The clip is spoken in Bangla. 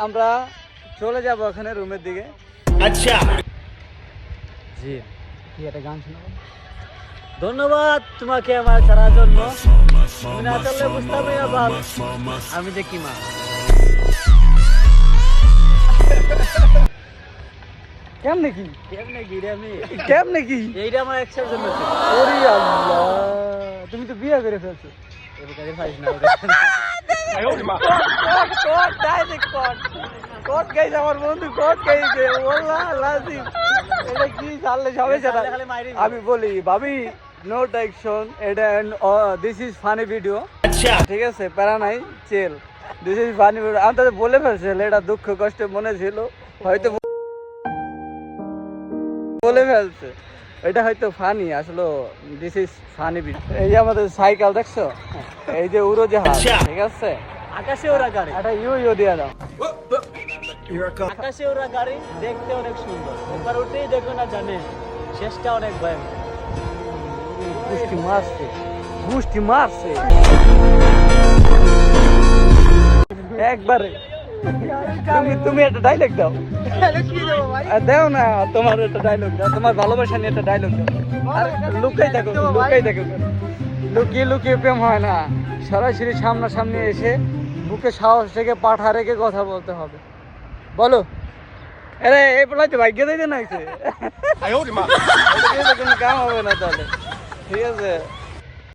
আমরা চলে যাব ওখানে রুমের দিকে। আচ্ছা জি, কি একটা গান শোনাবো? ধন্যবাদ তোমাকে আমার ছাড়ার জন্য, তুমি না চললে বুঝতামই না বাল আমি যে কি মা। কেমনে কি কেমনে কি এইটা আমার এক্সের জন্য ছিল। ওরে আল্লাহ, তুমি তো বিয়ে করে ফেলছো। এবারে ফাইজ না কোট গাইছে আমার বন্ধু, কোট গাইছে ওয়াল্লাহ লাজিম। এটা কি চাললে সবাই জানা। আমি বলি ভাবি নো টেকশন, এটা দিস ইজ ফানি ভিডিও। আচ্ছা ঠিক আছে, প্যারা নাই, চিল, দিস ইজ ফানি ভিডিও। আমি তো বলে ফেলছি, এটা দুঃখ কষ্টে মনে ছিল, হয়তো বলে ফেলছে, এটা হয়তো ফানি, আসলে দিস ইজ ফানি ভিডিও। এই যে আমাদের সাইকেল দেখছো, এই যে উড়োজাহাজ, ঠিক আছে, আকাশে ওরা গাড়ি, এটা ইউ দিয়ে দাও। আকাশে ওরা গাড়ি দেখতে অনেক সুন্দর, একবার উঠেই দেখো না জানে শেষটা অনেক ভয়ঙ্কর। গুষ্টি মারছে একবারে। তুমি একটা ডায়লগ দাও। দাও না, তোমার একটা ডায়লগ দাও, তোমার ভালোবাসা নিয়ে একটা ডায়লগ দাও। আর লুকিয়ে থাকো, লুকিয়ে লুকিয়ে প্রেম হয় না, সরাসরি সামনাসামনি এসে বুকে সাহস রেখে পাঠা রেখে কথা বলতে হবে। বলো। আরে এই বলাই তো ভাগ্য দিতে না কোনো কাম হবে না তাহলে। ঠিক আছে।